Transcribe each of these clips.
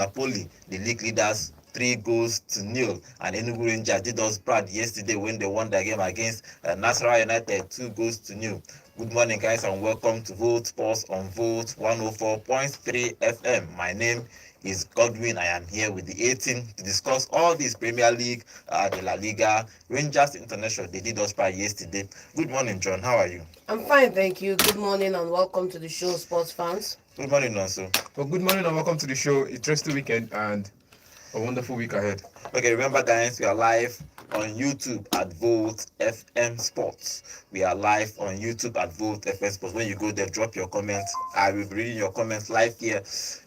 Napoli, the league leaders, 3 goals to nil. And Enugu Rangers did us proud yesterday when they won their game against Nasarawa United, 2 goals to nil. Good morning, guys, and welcome to Volt Sports on Volt 104.3 FM. My name is Godwin. I am here with the 18 to discuss all these Premier League, the La Liga, Rangers International. They did us proud yesterday. Good morning, John. How are you? I'm fine, thank you. Good morning and welcome to the show, sports fans. Good morning, also. Well, good morning and welcome to the show. It's rest weekend and a wonderful week ahead. Okay, remember, guys, we are live on YouTube at Volt FM Sports. We are live on YouTube at Volt FM Sports. When you go there, drop your comments. I will be reading your comments live here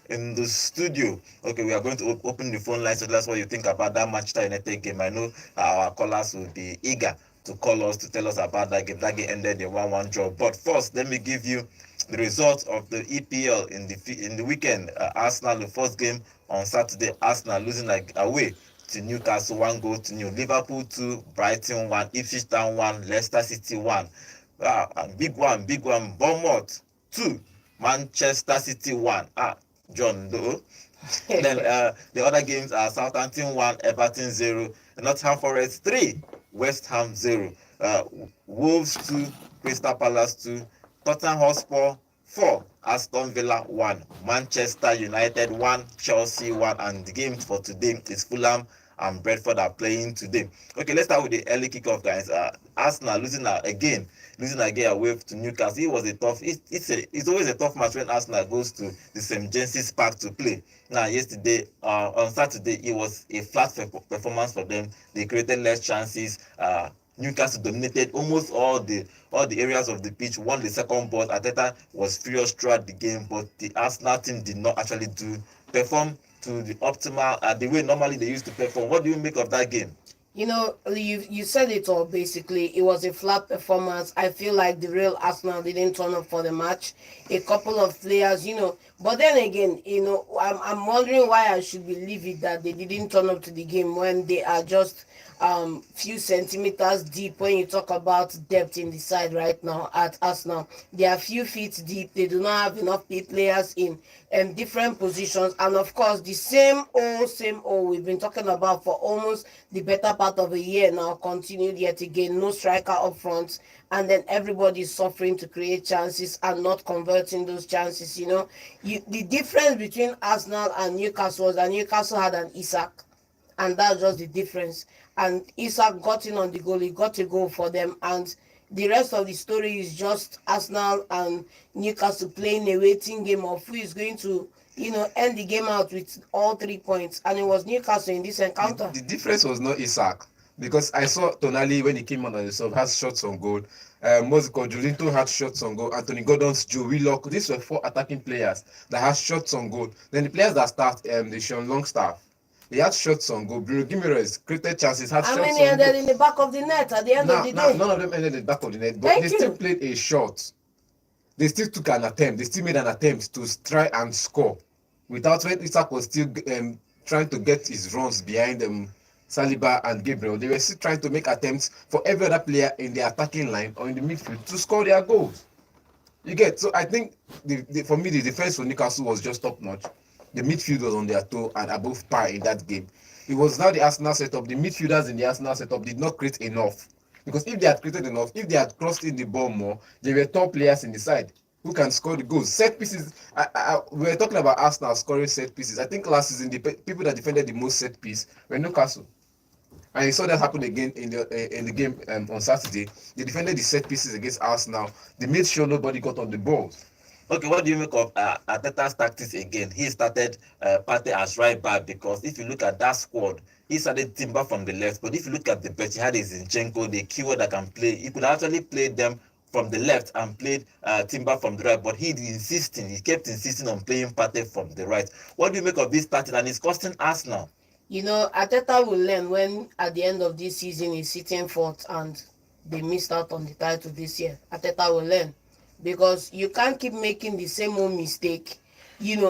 in the studio. Okay, we are going to open the phone line, so that's what you think about that Manchester United game. I know our callers will be eager to call us to tell us about that game. That game ended in 1-1 draw. But first, let me give you the results of the EPL in the weekend. Arsenal, the first game on Saturday, Arsenal losing away to Newcastle, 1 goal to nil. Liverpool 2, Brighton 1, Ipswich Town 1, Leicester City 1. Big one. Bournemouth 2, Manchester City 1. John, though. Then the other games are Southampton 1, Everton 0, Nottingham Forest 3, West Ham 0, Wolves 2, Crystal Palace 2, Tottenham Hotspur 4, Aston Villa 1, Manchester United 1, Chelsea 1, and the game for today is Fulham and Brentford are playing today. Okay, let's start with the early kickoff, guys. Arsenal losing again away to Newcastle. It was a tough. It's always a tough match when Arsenal goes to the St James's Park to play. Now, yesterday on Saturday, it was a flat performance for them. They created less chances. Newcastle dominated almost all the areas of the pitch, won the second ball. Arteta was furious throughout the game, but the Arsenal team did not actually perform to the optimal the way normally they used to perform. What do you make of that game? You know, you said it all basically. It was a flat performance. I feel like the real Arsenal didn't turn up for the match. A couple of players, but then again, I'm wondering why I should believe it that they didn't turn up to the game when they are just few centimeters deep. When you talk about depth in the side right now at Arsenal, they are few feet deep. They do not have enough players in different positions, and of course the same old we've been talking about for almost the better part of a year now continued yet again. No striker up front, and then everybody is suffering to create chances and not converting those chances. The difference between Arsenal and Newcastle was that Newcastle had an Isak, and that's just the difference. And Isak got in on the goal. He got a goal for them, and the rest of the story is just Arsenal and Newcastle playing a waiting game of who is going to end the game out with all 3 points. And it was Newcastle in this encounter. The difference was not Isak because I saw Tonali when he came on the sub has shots on goal. Mosco Jolinto had shots on goal. Anthony Gordon's Joe Willock. These were 4 attacking players that had shots on goal. Then the players that start, the Sean Longstaff. He had shots on goal. Bruno Guimaraes created chances, had How shots many on goal. ended in the back of the net at the end of the day? None of them ended in the back of the net, but they still played a shot. They still took an attempt. They still made an attempt to try and score. Without when Isak was still trying to get his runs behind Saliba and Gabriel, they were still trying to make attempts for every other player in the attacking line or in the midfield to score their goals. You get? So I think for me, the defense for Newcastle was just top notch. The midfield was on their toe and above par in that game. It was now the Arsenal setup. The midfielders in the Arsenal setup did not create enough. Because if they had created enough, if they had crossed in the ball more, they were top players in the side who can score the goals. Set pieces, we were talking about Arsenal scoring set pieces. I think last season, the people that defended the most set piece were Newcastle. And you saw that happen again in the game on Saturday. They defended the set pieces against Arsenal. They made sure nobody got on the balls. Okay, what do you make of Arteta's tactics again? He started Partey as right back because if you look at that squad, he started Timber from the left, but if you look at the bench, he had Zinchenko, the keyword that can play. He could actually play them from the left and played Timber from the right, but he kept insisting on playing Partey from the right. What do you make of this tactic? And it's costing Arsenal. Arteta will learn when at the end of this season he's sitting fourth and they missed out on the title this year. Arteta will learn, because you can't keep making the same old mistake.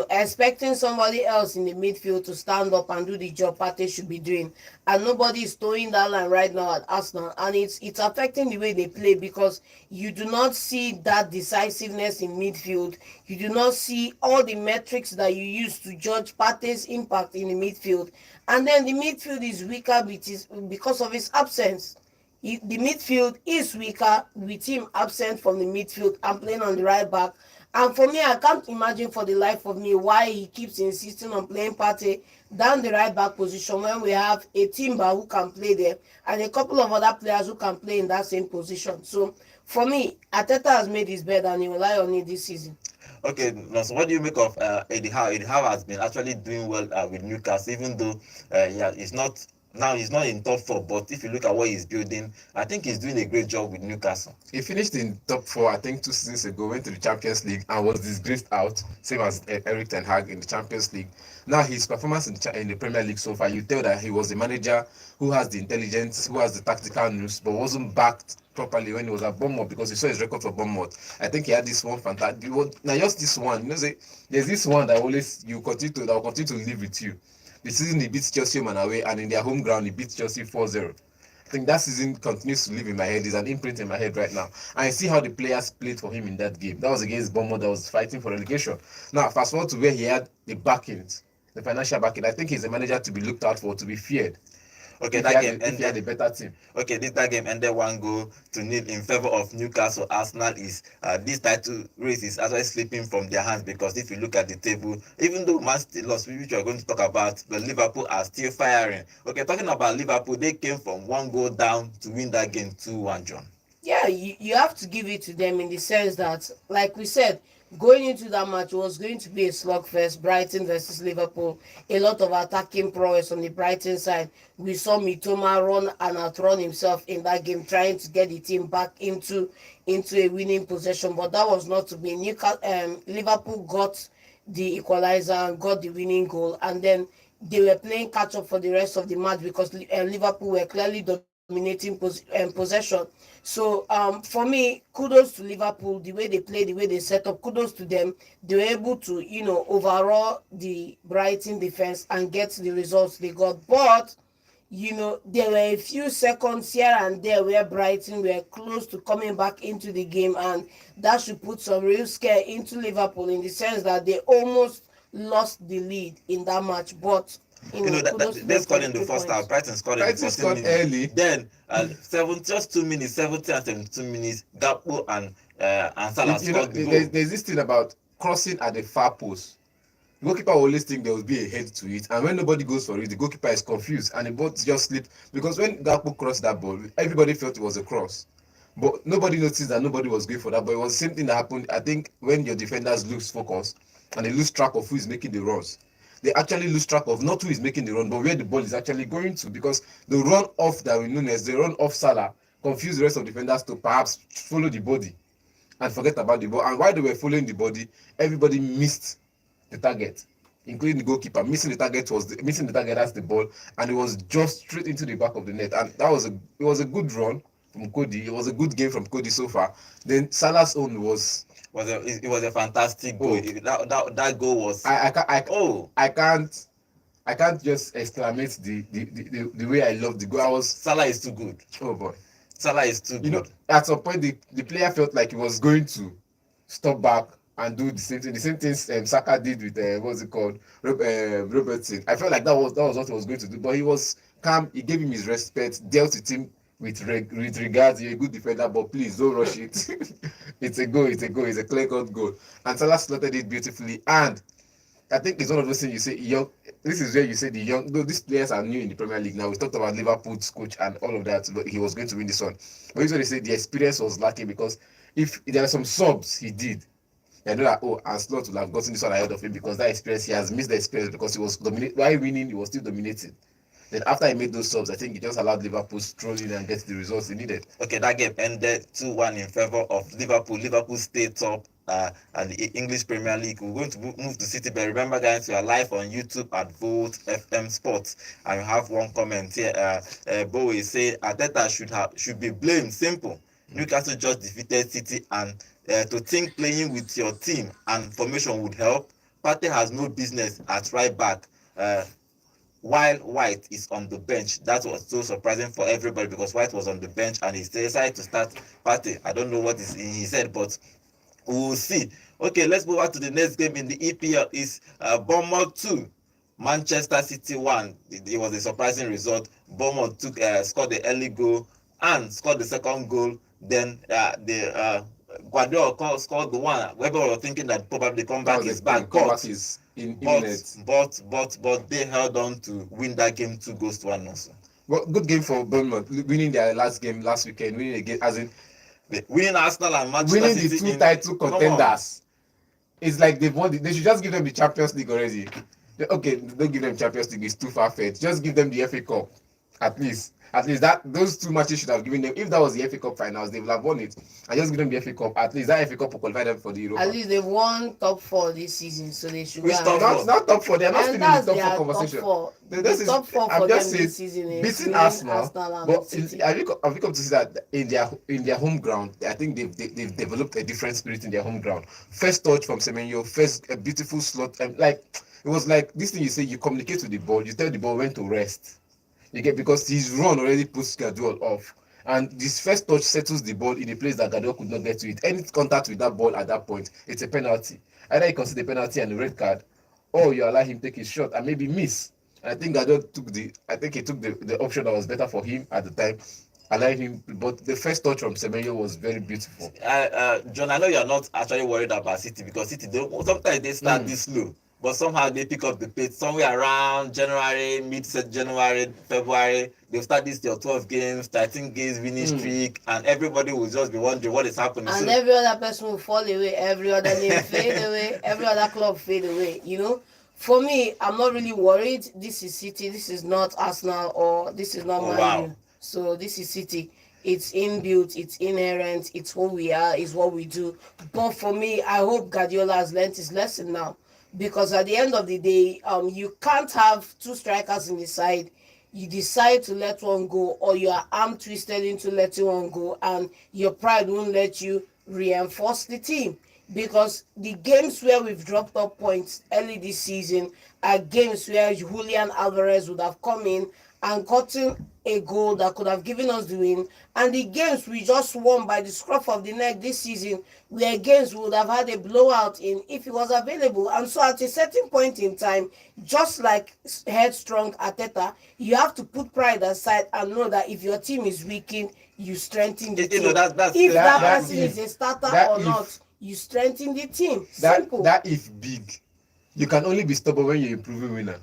expecting somebody else in the midfield to stand up and do the job Partey should be doing, and nobody is throwing that line right now at Arsenal, and it's affecting the way they play because you do not see that decisiveness in midfield. You do not see all the metrics that you use to judge Partey's impact in the midfield, and then the midfield is weaker because of his absence. The midfield is weaker with him absent from the midfield and playing on the right back. And for me, I can't imagine for the life of me why he keeps insisting on playing Partey down the right back position when we have a Timber who can play there and a couple of other players who can play in that same position. So for me, Ateta has made his bed and he will rely on it this season. Okay, now, so what do you make of Eddie Howe? Eddie Howe has been actually doing well with Newcastle, even though yeah, he's not in top four. But if you look at what he's building, I think he's doing a great job with Newcastle. He finished in top four, I think, 2 seasons ago, went to the Champions League and was disgraced out, same as Eric Ten Hag in the Champions League. Now, his performance in the Premier League so far, you tell that he was a manager who has the intelligence, who has the tactical news, but wasn't backed properly when he was at Bournemouth, because you saw his record for Bournemouth. I think he had this one fantastic. Now, just this one, say, there's this one that will continue to live with you. The season he beats Chelsea home and away, and in their home ground he beats Chelsea 4-0. I think that season continues to live in my head. It's an imprint in my head right now. And I see how the players played for him in that game. That was against Bournemouth that was fighting for relegation. Now, fast forward to where he had the backings, the financial backing. I think he's a manager to be looked out for, to be feared. Okay, if he had a better team. Okay, that game ended 1-0 in favor of Newcastle. Arsenal this title race is actually slipping from their hands, because if you look at the table, even though Man City lost, which we are going to talk about, but Liverpool are still firing. Okay, talking about Liverpool, they came from 1 goal down to win that game 2-1, John. Yeah, you have to give it to them in the sense that, like we said, going into that match was going to be a slugfest. Brighton versus Liverpool, a lot of attacking prowess on the Brighton side. We saw Mitoma run and outrun himself in that game, trying to get the team back into a winning possession, but that was not to be. Liverpool got the equalizer and got the winning goal, and then they were playing catch up for the rest of the match because Liverpool were clearly dominating possession. So for me, kudos to Liverpool, the way they play, the way they set up, kudos to them. They were able to, overall the Brighton defense and get the results they got. But, there were a few seconds here and there where Brighton were close to coming back into the game, and that should put some real scare into Liverpool in the sense that they almost lost the lead in that match. But they scored in the first half. Brighton scored in the first minutes. Early. Then, 2 minutes, 70 and 72 minutes, Gakpo and Salah scored the goal. There's this thing about crossing at the far post. The goalkeeper always think there will be a head to it, and when nobody goes for it, the goalkeeper is confused, and the ball just slipped. Because when Gakpo crossed that ball, everybody felt it was a cross. But nobody noticed that nobody was going for that. But it was the same thing that happened, I think, when your defenders lose focus and they lose track of who is making the runs. They actually lose track of not who is making the run, but where the ball is actually going to, because the run off Darwin Núñez, the run off Salah, confused the rest of the defenders to perhaps follow the body and forget about the ball. And while they were following the body, everybody missed the target, including the goalkeeper. Missing the target as the ball, and it was just straight into the back of the net. And it was a good run from Cody. It was a good game from Cody so far. Then Salah's own was a fantastic goal. That goal was. I can't just exclamate the way I love the goal. Salah is too good. Oh boy, Salah is too good. At some point the player felt like he was going to stop back and do the same thing. The same thing Saka did with what's it called, Robertson. I felt like that was what he was going to do, but he was calm. He gave him his respect, dealt with him with regards. You're a good defender, but please don't rush it. It's a goal. It's a clear-cut goal. And Salah slotted it beautifully. And I think it's one of those things you say, young. This is where you say the young. Though these players are new in the Premier League now. We talked about Liverpool's coach and all of that, but he was going to win this one. But usually say the experience was lacking, because if there are some subs he did, I know that Ancelotti will have gotten this one ahead of him, because that experience, he has missed the experience, because he was dominating. While winning, he was still dominating. Then after he made those subs, I think he just allowed Liverpool stroll in and get the results he needed. Okay, that game ended 2-1 in favor of Liverpool. Liverpool stayed top and the English Premier League. We're going to move to City, but remember, guys, we are live on YouTube at Volt FM Sports, and we have one comment here. Bowie say Arteta should be blamed. Simple. Newcastle just defeated City, and to think playing with your team and formation would help. Partey has no business at right back. While White is on the bench. That was so surprising for everybody because White was on the bench and he decided to start Partey. I don't know what is in his head, but we will see. Okay, let's move on to the next game in the EPL. Is Bournemouth 2, Manchester City 1. It was a surprising result. Bournemouth scored the early goal and scored the second goal. Then the Guardiola scored the one. Everyone was thinking that probably the comeback is back, comeback is imminent. But they held on to win that game 2-1 also. Well, good game for Bournemouth, winning their last game last weekend, winning again, as in winning Arsenal and Manchester winning City, the two title contenders. It's like they've won. They should just give them the Champions League already. Okay, don't give them Champions League. It's too far-fetched. Just give them the FA Cup, at least. At least that those two matches should have given them. If that was the FA Cup finals, they would have won it. And just give them the FA Cup. At least that FA Cup will qualify them for the Europa. At least they've won top 4 this season, so they should. Which top four? Not top 4. They are not still in the top 4 top conversation. 4. This is top 4 I'm for just them saying, this season is beating winning Arsenal. and But City. have you come to see that in their home ground? I think they've developed a different spirit in their home ground. First touch from Semenyo, first a beautiful slot, and like it was like this thing you say. You communicate with the ball. You tell the ball when to rest. You get because his run already puts Guardiola off. And this first touch settles the ball in a place that Guardiola could not get to it. Any contact with that ball at that point, it's a penalty. Either you consider the penalty and the red card, or you allow him take his shot and maybe miss. And I think Guardiola took the option that was better for him at the time, allowing him. But the first touch from Semenyo was very beautiful. John, I know you are not actually worried about City because City sometimes they start this slow, but somehow they pick up the pace somewhere around January, mid-January, February. They'll start their 12 games, 13 games winning streak, and everybody will just be wondering what is happening. And every other person will fall away, every other name fade away, every other club fade away, you know. For me, I'm not really worried. This is City, this is not Arsenal, or this is not Man U. So this is City. It's inbuilt, it's inherent, it's who we are, it's what we do. But for me, I hope Guardiola has learnt his lesson now. Because at the end of the day, you can't have 2 strikers in the side. You decide to let one go, or you are arm twisted into letting one go, and your pride won't let you reinforce the team. Because the games where we've dropped up points early this season are games where Julian Alvarez would have come in and gotten a goal that could have given us the win. And the games we just won by the scruff of the neck this season were games we would have had a blowout in if it was available. And so at a certain point in time, just like headstrong Arteta, you have to put pride aside and know that if your team is weakened, you strengthen the team. If that person is a starter or not, you strengthen the team. Simple. That if big, you can only be stubborn when you're improving winner.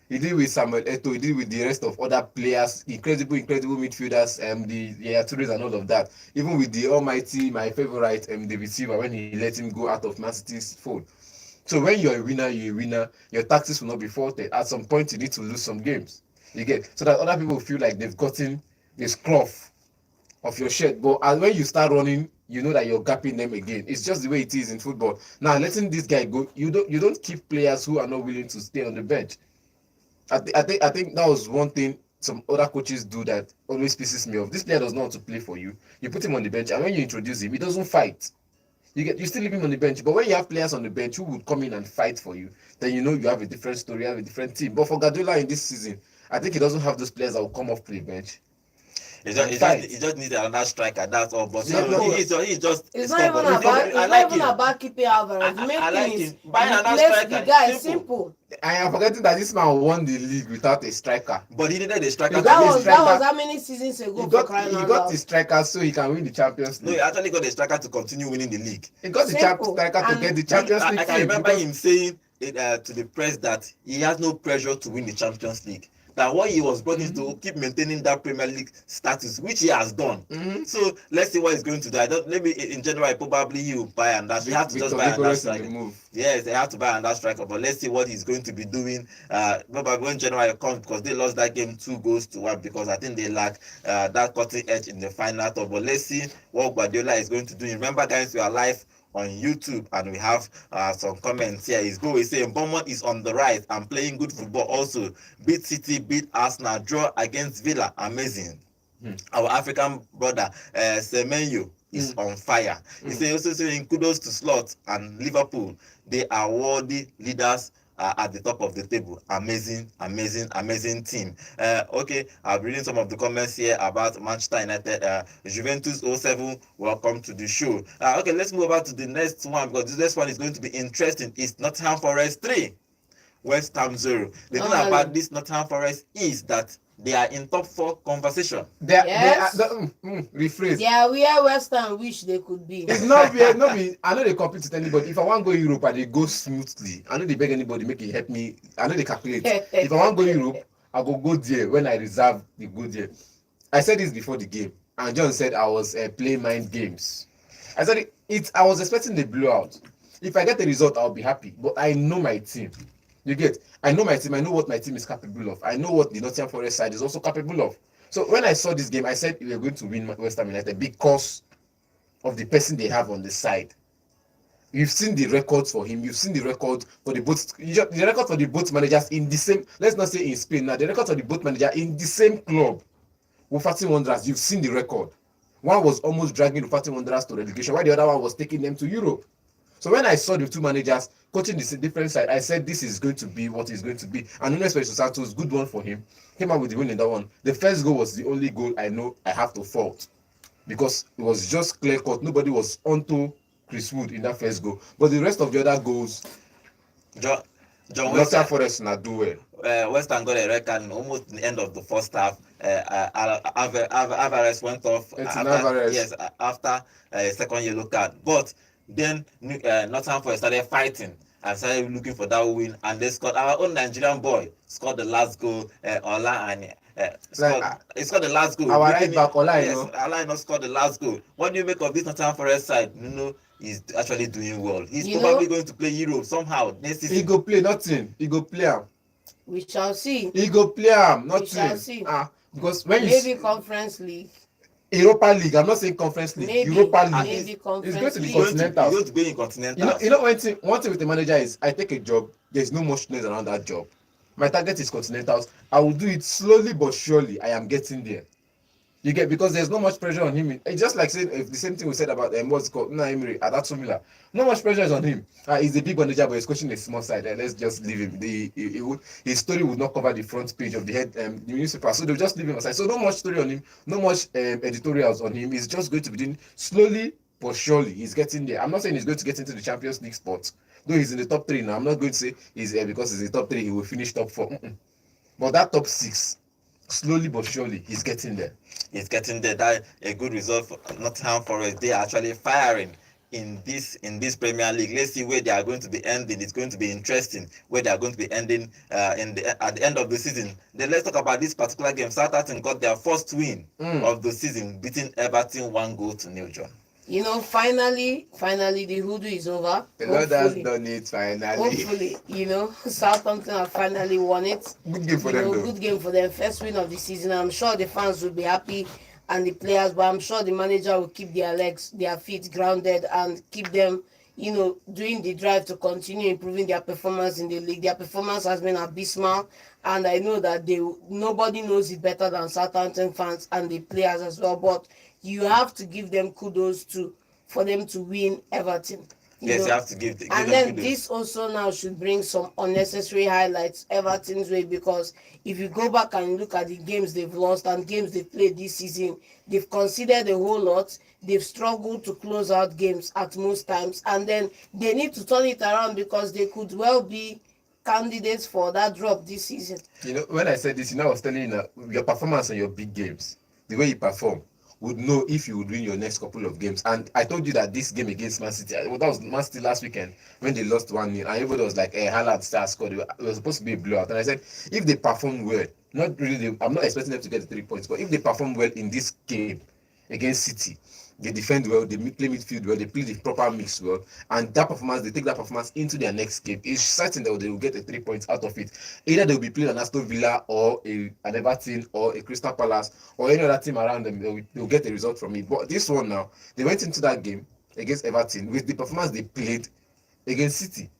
He did with Samuel Eto'o, he did with the rest of other players, incredible midfielders, the Tourés and all of that. Even with the almighty, my favorite, David Silva, when he let him go out of Man City's fold. So when you're a winner, your tactics will not be faulted. At some point, you need to lose some games. You get so that other people feel like they've gotten the scruff of your shirt. But when you start running, you know that you're gapping them again. It's just the way it is in football. Now, letting this guy go, you don't keep players who are not willing to stay on the bench. I think that was one thing some other coaches do that always pisses me off. This player does not want to play for you. You put him on the bench, and when you introduce him, he doesn't fight. You still leave him on the bench. But when you have players on the bench who would come in and fight for you, then you know you have a different story, you have a different team. But for Guardiola in this season, I think he doesn't have those players that will come off the bench. He just needs another striker, that's all. But he's just. It's not even about keeping Alvarez. I like him. Buy Replace another striker. the guy. Simple. I am forgetting that this man won the league without a striker. But he needed a striker. That was how many seasons ago? He got the striker so he can win the Champions League. No, he actually got the striker to continue winning the league. He got the striker to get the Champions League. I can remember him saying to the press that he has no pressure to win the Champions League. That what he was brought in to keep maintaining that Premier League status, which he has done. So let's see what he's going to do. Maybe in January probably he will buy and that. They have to just buy another striker. Yes, they have to buy another striker. But let's see what he's going to be doing. Probably when January comes, because they lost that game 2-1 because I think they lack that cutting edge in the final third. But let's see what Guardiola is going to do. Remember, guys, we are live on YouTube and we have some comments here. His goal is saying Bournemouth is on the rise and playing good football also. Beat City, beat Arsenal, draw against Villa. Amazing. Our African brother Semenyo is on fire. He's also saying kudos to Slot and Liverpool. They are worthy leaders at the top of the table. Amazing team. Okay, I'm reading some of the comments here about Manchester United. Juventus 07, welcome to the show. Okay, let's move over to the next one, because the next one is going to be interesting. It's Nottingham Forest 3, West Ham 0. The thing about this Nottingham Forest is that they are in top 4 conversation. Rephrase. They are where West Ham wish they could be. It's not be. I know they compete with anybody. If I want to go Europe and they go smoothly, I know they beg anybody make it help me. I know they calculate. If I want to go Europe, I go there when I reserve the go there. I said this before the game, and John said I was playing mind games. I said I was expecting the blowout. If I get the result, I'll be happy. But I know my team. You get? I know my team. I know what my team is capable of. I know what the Nottingham Forest side is also capable of. So when I saw this game, I said we were going to win West Ham United because of the person they have on the side. You've seen the records for him. You've seen the record for the both. The record for the both managers in the same. Let's not say in Spain now. The record for the both managers in the same club. Wolverhampton Wanderers. You've seen the record. One was almost dragging Wolverhampton Wanderers to relegation, while the other one was taking them to Europe. So when I saw the two managers coaching the different side, I said this is going to be what it's going to be. And Nuno Espirito Santos, good one for him. Came out with the win in that one. The first goal was the only goal I know I have to fault, because it was just clear cut. Nobody was onto Chris Wood in that first goal. But the rest of the other goals, John Nottingham Forest not do well. West Ham got a red card almost the end of the first half. Alvarez went off after a second yellow card. But then Nottingham Forest started fighting and started looking for that win, and they scored. Our own Nigerian boy scored the last goal. Ola and he scored the last goal. Our right back Ola, Ola scored the last goal. What do you make of this Nottingham Forest side? Nuno is actually doing well. He's probably going to play Europe somehow next season. He go play nothing. He go play him. We shall see. He go play him nothing. We shall see. Because when maybe Conference League. Europa League. I'm not saying Conference League. Maybe, Europa League. Maybe It's going to be Continental. Continental. He's going to be in Continental. You know one thing with the manager is I take a job. There's no much noise around that job. My target is Continentals. I will do it slowly but surely. I am getting there. You get, because there's not much pressure on him. It's just like saying the same thing we said about what's called Emery at Aston Villa. Not much pressure is on him. He's a big manager, but he's coaching a small side. Let's just leave him. His story would not cover the front page of the newspaper, so they'll just leave him aside. So no much story on him, no much editorials on him. He's just going to be doing slowly but surely. He's getting there. I'm not saying he's going to get into the Champions League spot, though he's in the top 3 now. I'm not going to say he's because he's in the top 3 he will finish top 4. But that top 6, slowly but surely, he's getting there. He's getting there. That a good result for Nottingham Forest. They are actually firing in this Premier League. Let's see where they are going to be ending. It's going to be interesting where they are going to be ending at the end of the season. Then let's talk about this particular game. Southampton got their first win of the season, beating Everton 1-0. John. You know, finally, the hoodoo is over. The Lord has done it finally. Hopefully, Southampton have finally won it. Good game for them, though. Good game for them. First win of the season. I'm sure the fans will be happy and the players, but I'm sure the manager will keep their feet grounded and keep them, doing the drive to continue improving their performance in the league. Their performance has been abysmal, and I know that nobody knows it better than Southampton fans and the players as well. But you have to give them kudos for them to win Everton. You have to give and them then kudos. This also now should bring some unnecessary highlights Everton's way, because if you go back and look at the games they've lost and games they've played this season, they've conceded a whole lot. They've struggled to close out games at most times, and then they need to turn it around because they could well be candidates for that drop this season. When I said this, I was telling you your performance on your big games, the way you perform, would know if you would win your next couple of games. And I told you that this game against Man City, that was Man City last weekend when they lost 1-0, and everybody was like, Haaland scored. It was supposed to be a blowout. And I said, if they perform well, not really, I'm not expecting them to get the 3 points, but if they perform well in this game against City, they defend well, they play midfield well, they play the proper mix well, and that performance, they take that performance into their next game. It's certain that they will get the 3 points out of it. Either they will be playing an Aston Villa or an Everton or a Crystal Palace or any other team around them. They will get the result from it. But this one now, they went into that game against Everton with the performance they played against City,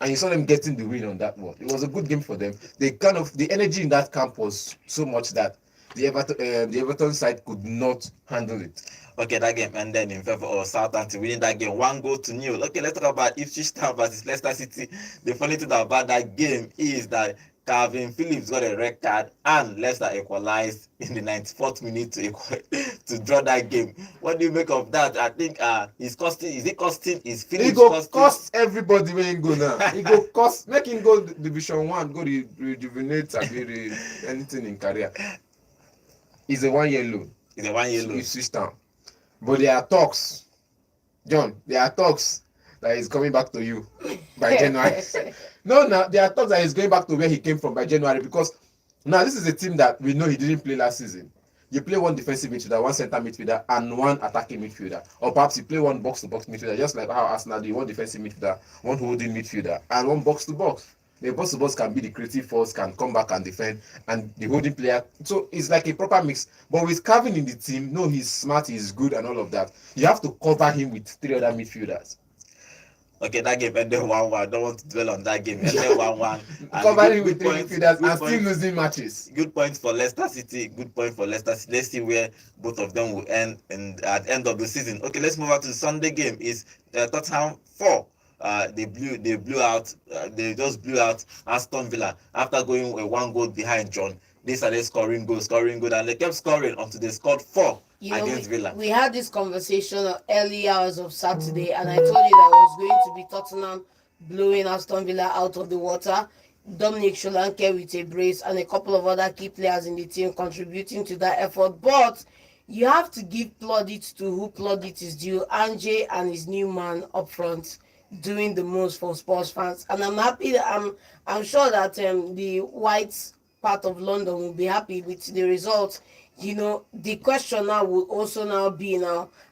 and you saw them getting the win on that one. It was a good game for them. The energy in that camp was so much that the Everton side could not handle it. Okay, that game ended in favor of Southampton winning that game 1-0. Okay, let's talk about Ipswich Town versus Leicester City. The funny thing about that game is that Calvin Phillips got a red card and Leicester equalized in the 94th minute to draw that game. What do you make of that? I think it's costing. Is it costing? Is Phillips He go costing? cost everybody when he go now. He go cost make him go Division 1, go rejuvenate anything in career. It's a 1-year loan. It's a 1-year loan. Ipswich Town. But there are talks, John. There are talks that he's coming back to you by January. No, there are talks that he's going back to where he came from by January, because now this is a team that we know he didn't play last season. You play one defensive midfielder, one center midfielder, and one attacking midfielder, or perhaps you play one box-to-box midfielder, just like how Arsenal do. One defensive midfielder, one holding midfielder, and one box-to-box. The box-to-box can be the creative force, can come back and defend, and the holding player. So it's like a proper mix. But with Calvin in the team, no, he's smart, he's good, and all of that. You have to cover him with 3 other midfielders. Okay, that game ended 1-1. I don't want to dwell on that game. Ended 1-1. Covering with 3 midfielders and still losing matches. Good point for Leicester City. Good point for Leicester City. Let's see where both of them will end at the end of the season. Okay, let's move on to the Sunday game. Is Tottenham 4. They just blew out Aston Villa after going 1 goal behind. John, they started scoring goals, and they kept scoring until they scored 4 against Villa. We had this conversation early hours of Saturday, and I told you that it was going to be Tottenham blowing Aston Villa out of the water. Dominic Solanke with a brace and a couple of other key players in the team contributing to that effort. But you have to give plaudit to who plaudit is due. Ange and his new man up front doing the most for Spurs fans, and I'm happy that I'm sure that the white part of London will be happy with the result. You know, the question now will also now be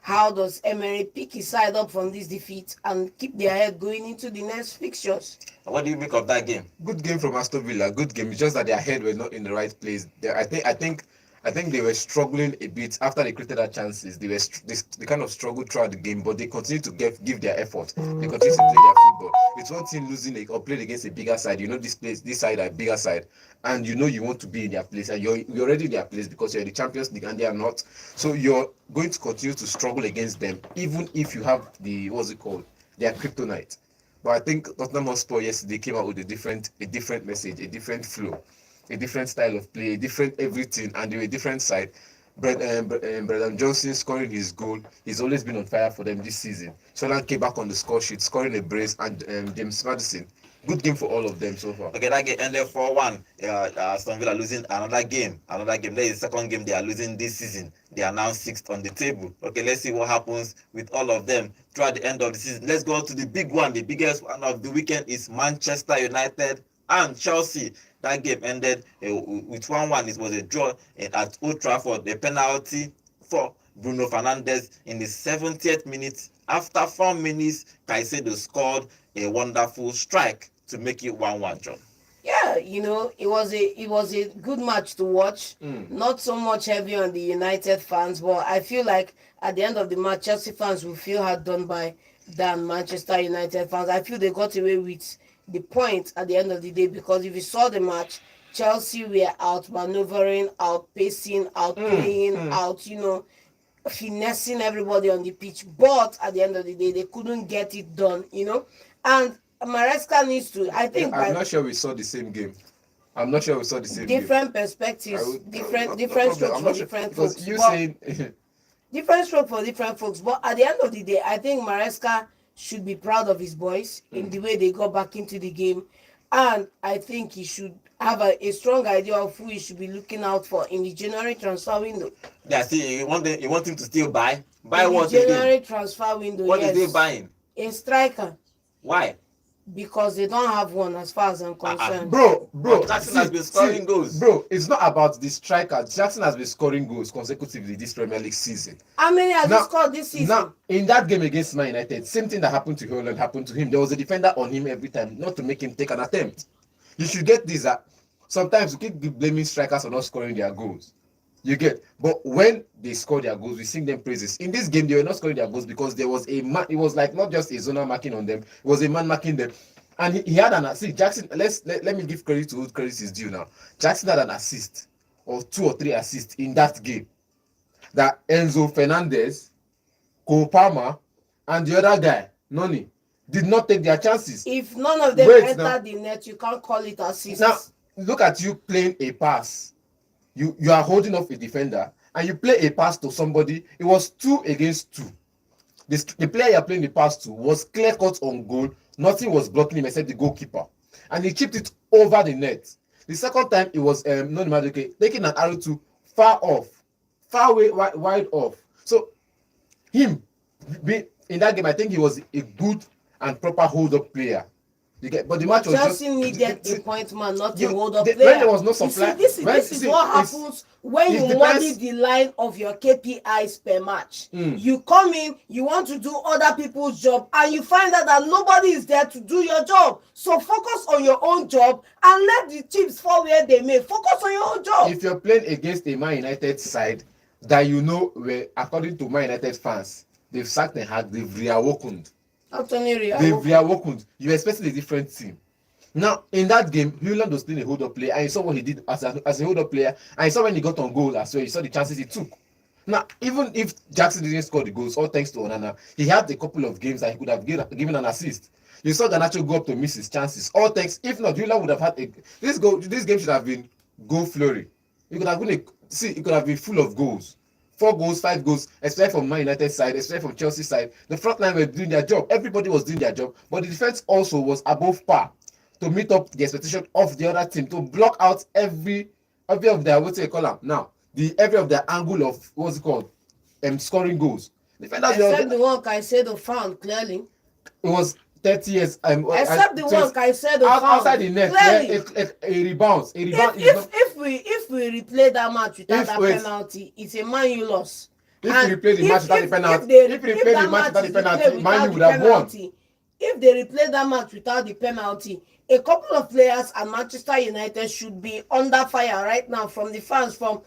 how does Emery pick his side up from this defeat and keep their head going into the next fixtures? What do you make of that game? Good game from Aston Villa. Good game. It's just that their head was not in the right place. I think they were struggling a bit after they created their chances. They kind of struggled throughout the game, but they continued to give their effort. They continued to play their football. It's one team losing or playing against a bigger side. You know this side are a bigger side, and you know you want to be in their place, and you're already in their place because you're in the Champions League and they are not. So you're going to continue to struggle against them, even if you have their kryptonite. But I think Tottenham Hotspur yesterday came out with a different message, a different flow, a different style of play, a different everything, and they were a different side. Brendan Johnson scoring his goal. He's always been on fire for them this season. Solan came back on the score sheet, scoring a brace, and James Maddison. Good game for all of them so far. Okay, that game ended 4-1. Aston Villa losing another game. That is the second game they are losing this season. They are now 6th on the table. Okay, let's see what happens with all of them throughout the end of the season. Let's go to the big one. The biggest one of the weekend is Manchester United and Chelsea. That game ended with 1-1. It was a draw at Old Trafford. A penalty for Bruno Fernandes in the 70th minute. After 4 minutes, Caicedo scored a wonderful strike to make it 1-1, John. Yeah, it was a good match to watch. Not so much heavy on the United fans, but I feel like at the end of the match, Chelsea fans will feel hard done by than Manchester United fans. I feel they got away with the point at the end of the day, because if you saw the match, Chelsea were out maneuvering, out pacing, out playing, out finessing everybody on the pitch, but at the end of the day they couldn't get it done, and Maresca needs to, I think. I'm not sure we saw the same game. Different perspectives, different strokes for different folks. Different stroke for different folks. But at the end of the day, I think Maresca should be proud of his boys in the way they got back into the game, and I think he should have a strong idea of who he should be looking out for in the January transfer window. Yeah, see, you want him to still buy in what the January transfer window. What is he buying? A striker. Why? Because they don't have one, as far as I'm concerned. Bro, Jackson has been scoring goals. Bro, it's not about the striker. Jackson has been scoring goals consecutively this Premier League season. How many has he scored this season? Now, in that game against Man United, same thing that happened to Haaland happened to him. There was a defender on him every time, not to make him take an attempt. You should get this. Sometimes we keep blaming strikers for not scoring their goals. You get, but when they score their goals, we sing them praises. In this game, they were not scoring their goals because there was a man. It was like not just a zonal marking on them; it was a man marking them, and he had an assist. Jackson, let me give credit to who credit is due now. Jackson had an assist or 2 or 3 assists in that game. That Enzo Fernandez, Cole Palmer, and the other guy, Noni, did not take their chances. If none of them Wait enter now. the net, you can't call it assist. Now, look at you playing a pass. You are holding off a defender and you play a pass to somebody. It was 2 against 2. The player you're playing the pass to was clear cut on goal. Nothing was blocking him except the goalkeeper. And he chipped it over the net. The second time it was Noni Madueke taking an arrow to far off, far away, wide off. So him in that game, I think he was a good and proper hold-up player. But the match was Chelsea just needed a point man, not a hold-up when player. there was no supply. This is what happens when you muddy the line of your KPIs per match. You come in, you want to do other people's job, and you find out that nobody is there to do your job. So focus on your own job and let the chips fall where they may. Focus on your own job. If you're playing against a Man United side that you know, according to Man United fans, they've sacked and had, they've reawakened. They've reawakened. You're expecting a different team. Now, in that game, Haaland was playing a hold-up player, and you saw what he did as a hold-up player, and you saw when he got on goal as well, you saw the chances he took. Now, even if Jackson didn't score the goals, all thanks to Onana, he had a couple of games that he could have given an assist. You saw Garnacho go up to miss his chances. All thanks, if not, Haaland would have had this game should have been goal flurry. It could have been full of goals. 4 goals, 5 goals, especially from Man United side, especially from Chelsea side. The front line were doing their job. Everybody was doing their job, but the defense also was above par to meet up the expectation of the other team, to block out every of their, what do you call them now? Every of their angle of what's it called? Scoring goals. Except the one Caicedo found clearly. It was 30 years. Except the one Caicedo found outside the net. A rebound. If we replay that match without that penalty, it's a Man U loss. If we replay the match without the penalty, Man U would have won. If they replay that match without the penalty, a couple of players at Manchester United should be under fire right now from the fans, from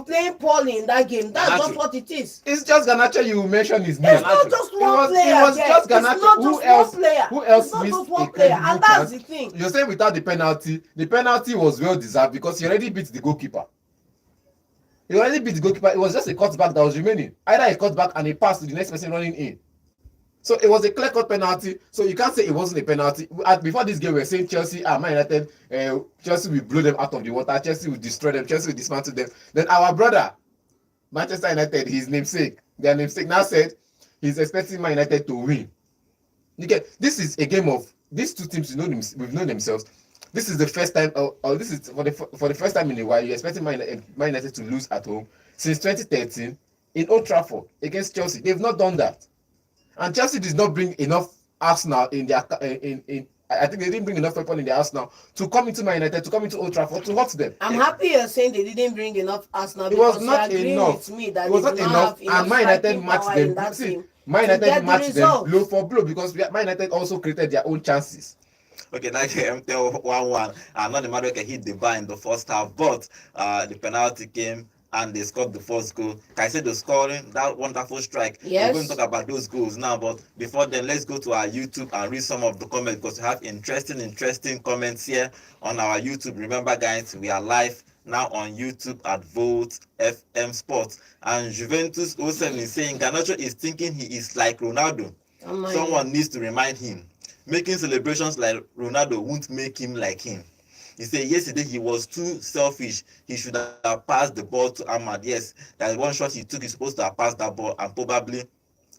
playing poorly in that game. That's just what it is. It's just Garnacho. You mentioned his name. It's not just one player. It was just Garnacho. Who else it's not missed just one a player, credible and that's chance? the thing. You're saying without the penalty was well deserved because he already beat the goalkeeper. He already beat the goalkeeper. It was just a cutback that was remaining. Either a cutback and a pass to the next person running in. So it was a clear-cut penalty. So you can't say it wasn't a penalty. Before this game, we were saying Chelsea, Man United, Chelsea will blow them out of the water. Chelsea will destroy them. Chelsea will dismantle them. Then our brother, Manchester United, their namesake now said he's expecting Man United to win. This is a game of these two teams. We've known themselves. This is the first time, or this is for the first time in a while, you're expecting Man United to lose at home since 2013 in Old Trafford against Chelsea. They've not done that. And Chelsea did not bring enough Arsenal in their I think they didn't bring enough people in their Arsenal to come into Man United, to come into Old Trafford to hurt them. I'm happy you're saying they didn't bring enough Arsenal. It was not enough. With me that it was not enough, and Man United matched them. See, Man United matched them blow for blow because Man United also created their own chances. Okay, now MTL 1-1. Not the Madueke hit the bar in the first half, but the penalty came and they scored the first goal. Caicedo scoring that wonderful strike. Yes. We're going to talk about those goals now, but before then, let's go to our YouTube and read some of the comments because we have interesting comments here on our YouTube. Remember, guys, we are live now on YouTube at Volt FM Sports. And Juventus 07 is saying Garnacho is thinking he is like Ronaldo. Someone needs to remind him. Making celebrations like Ronaldo won't make him like him. He said yesterday he was too selfish. He should have passed the ball to Ahmad. Yes, that one shot he took, he's supposed to have passed that ball, and probably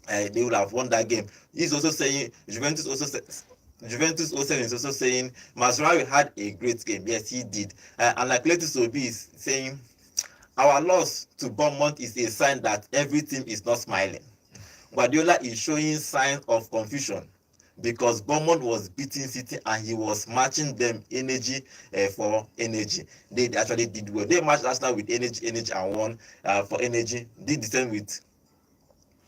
they would have won that game. He's also saying Juventus 07 is also saying Mazraoui had a great game. Yes, he did. And like Letus Obi is saying, our loss to Bournemouth is a sign that every team is not smiling. Guardiola is showing signs of confusion, because Bournemouth was beating City and he was matching them energy for energy. They actually did well. They matched Arsenal with energy and won for energy. Did the same with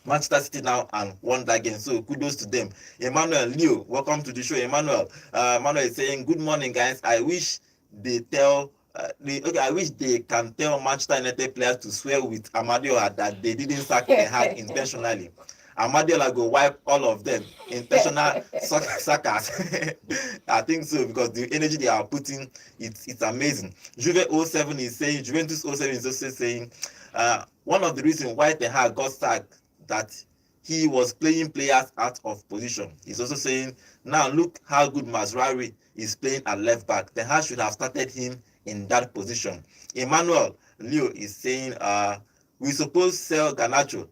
Manchester City now and won that game. So kudos to them. Emmanuel Leo, welcome to the show. Emmanuel is saying, good morning, guys. I wish they tell I wish they can tell Manchester United players to swear with Amadio that they didn't sack Ten Hag intentionally. Amadiola go wipe all of them. Intentional suckers. I think so because the energy they are putting, it's amazing. Juve 07 is saying, Juventus 07 is also saying, one of the reasons why Ten Hag got sacked that he was playing players out of position. He's also saying, now look how good Mazraoui is playing at left back. Ten Hag should have started him in that position. Emmanuel Leo is saying, we suppose sell Garnacho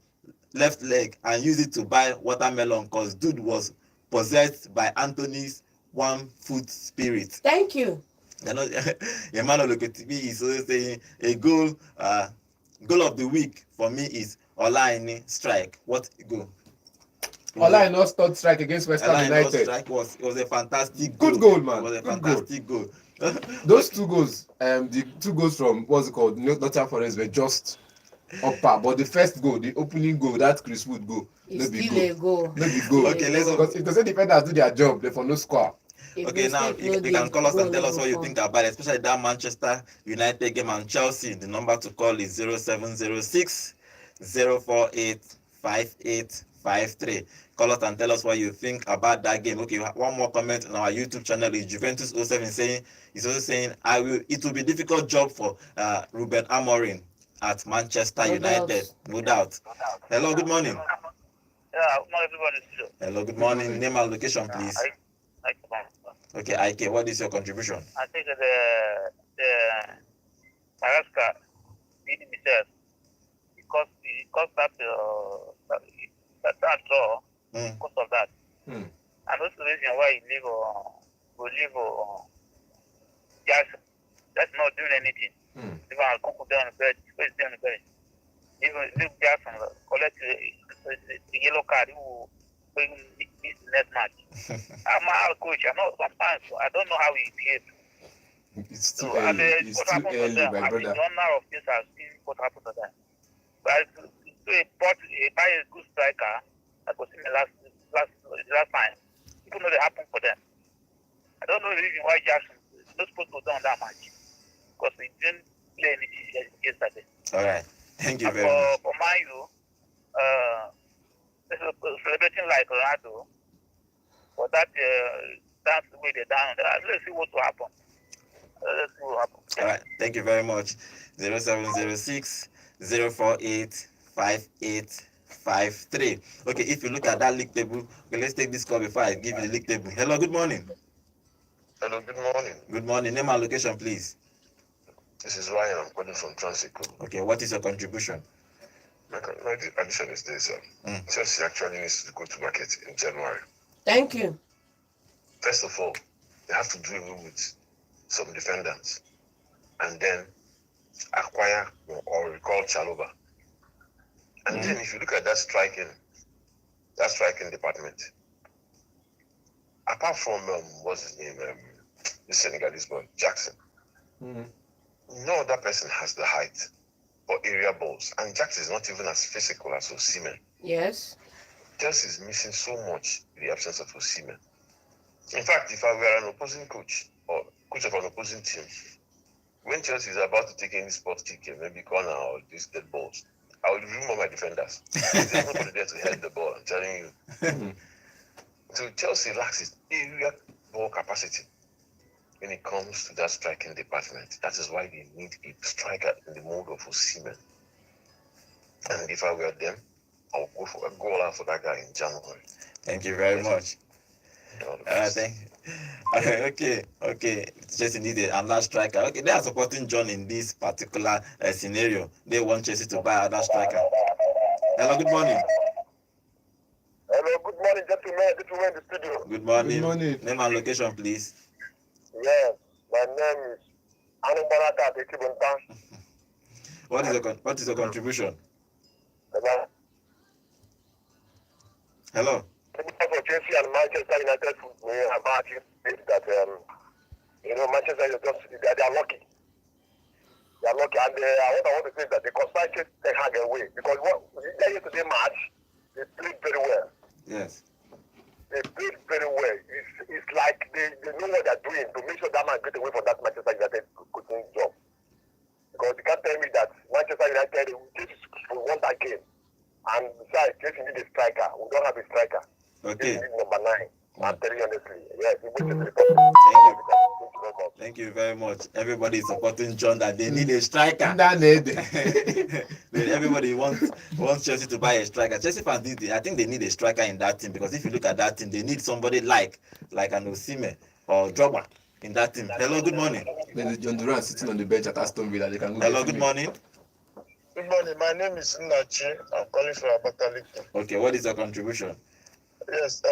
left leg and use it to buy watermelon because dude was possessed by Anthony's 1 foot spirit. Thank you. Emmanuel Lokotimi is also saying a goal of the week for me is Olaini strike. What goal? Olaini's third strike against West Ham United. Strike was a fantastic good goal, man. It was a good fantastic goal. Those 2 goals, the 2 goals from what's it called, Nottingham Forest were just upper, but the first goal, the opening goal, that Chris Wood goal, no be goal. Okay, let's go. Because if the defenders do their job, they for no score. Okay, now you can call us and tell us what you think about it, especially that Manchester United game and Chelsea. The number to call is 0706 048 5853. Call us and tell us what you think about that game. Okay, one more comment on our YouTube channel is Juventus 07 saying, he's also saying, it will be a difficult job for Ruben Amorim at Manchester United. No doubt. Hello, good morning. Yeah, good morning, everybody. Hello, good morning. Name and location, please. Okay, Ike, what is your contribution? I think the Madagascar beat himself because that draw because of that. And that's the reason why he leave Jackson. That's not doing anything. Even I'll cook down the bed, space down the bed. Even leave Jackson collect the yellow card who bring this next match. I'm a coach. I know sometimes I don't know how he behaves. It's too early. It's too early, my brother. The honor of this has seen what happened to them. But buy a good striker that was in the last time. People know they happened for them. I don't know the reason why Jackson is not supposed to have done that much because he didn't play anything yesterday. All right. Thank you very much. For Man U, celebrating like Ronaldo, but that's the way they're down. Let's see what will happen. All right. Thank you very much. 0706 048 5853. Okay, if you look at that league table, okay, let's take this call before I give you the league table. Hello, good morning. Hello, good morning. Good morning. Name and location, please. This is Ryan. I'm calling from Transico. Okay, what is your contribution? My addition is this. Chelsea actually needs to go to market in January. Thank you. First of all, they have to do away with some defendants and then acquire or recall Chalobah. And then if you look at that striking department, apart from what's his name, the Senegalese boy, Jackson, no other person has the height for area balls. And Jackson is not even as physical as Osimhen. Yes. Chelsea is missing so much in the absence of Osimhen. In fact, if I were an opposing coach or coach of an opposing team, when Chelsea is about to take any spot kick, maybe corner or these dead balls, I would remove all my defenders. There's nobody there to head the ball, I'm telling you. So Chelsea lacks its area ball capacity when it comes to that striking department. That is why they need a striker in the mode of Osimhen. And if I were them, I'll go all out for that guy in January. Thank you very much. Thank you. Okay. Chelsea needed another striker. Okay, they are supporting John in this particular scenario. They want Chelsea to buy another striker. Hello, good morning. Hello, good morning, gentlemen in the studio. Good morning. Good morning. Name and location, please. Yes, my name is Anubaraka Dekibuntan. What is your contribution? Hello. For Chelsea and Manchester United, we are matching that Manchester United they are lucky. They are lucky, and what I want to say is that they constantly Ten Hag away because yesterday match they played very well. Yes. They played very well. It's like they know what they're doing to make sure that man get away from that Manchester United coaching job. Because you can't tell me that Manchester United won that game, and besides Chelsea need a striker. We don't have a striker. Okay. Chelsea need number 9. I'm telling you honestly. Yes, we waited to the Thank you very much. Everybody is supporting John that they need a striker. Everybody wants Chelsea to buy a striker. Chelsea fans I think they need a striker in that team, because if you look at that team, they need somebody like an Osimhen or Drogba in that team. Hello, good morning. There's John Duran sitting on the bench at Aston Villa. They can go. Hello, good morning. Good morning. My name is Nachi. I'm calling from Abakaliki. Okay, what is your contribution? Yes,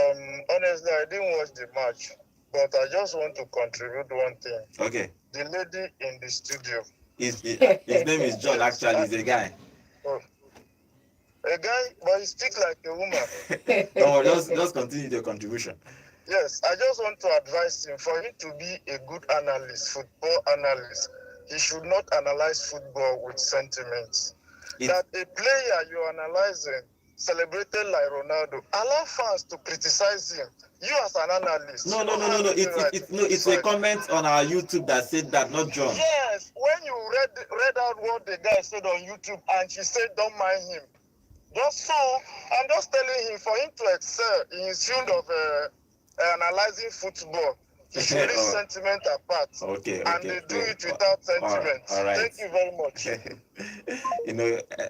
honestly, I didn't watch the match, but I just want to contribute one thing. Okay. The lady in the studio. His name is John, actually. He's a guy. Oh. A guy, but he speaks like a woman. No, just continue your contribution. Yes, I just want to advise him, for him to be a good analyst, football analyst, he should not analyze football with sentiments. That a player you're analyzing celebrated like Ronaldo, allow fans to criticize him. You as an analyst. No. It's a comment on our YouTube that said that, not John. Yes, when you read out what the guy said on YouTube, and she said don't mind him. Just so, I'm just telling him, for him to excel in his field of analyzing football, he should leave sentiment apart. Okay. And they do it without sentiment. All right. Thank you very much.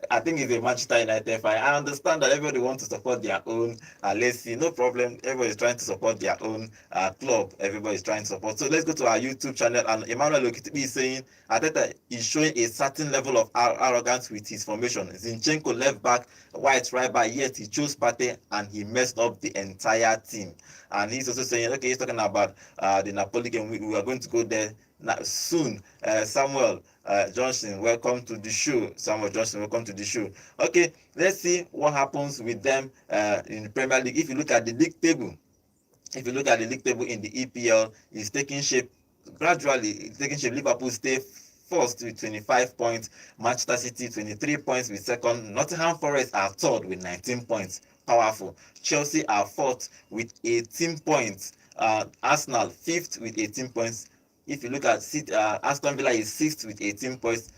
I think it's a Manchester United fan. I understand that everybody wants to support their own. Let's see, no problem. Everybody's trying to support their own club. Everybody's trying to support. So let's go to our YouTube channel. And Emmanuel Okitibi is saying Arteta is showing a certain level of arrogance with his formation. Zinchenko left back, White right back. Yet he chose Partey and he messed up the entire team. And he's also saying, okay, he's talking about the Napoli game. We are going to go there soon. Samuel Johnson, welcome to the show. Samuel Johnson, welcome to the show. Okay, let's see what happens with them in the Premier League. If you look at the league table, in the EPL, it's taking shape gradually. It's taking shape. Liverpool stay first with 25 points. Manchester City 23 points with second. Nottingham Forest are third with 19 points. Powerful. Chelsea are fourth with 18 points. Arsenal fifth with 18 points. If you look at Aston Villa is sixth with 18 points.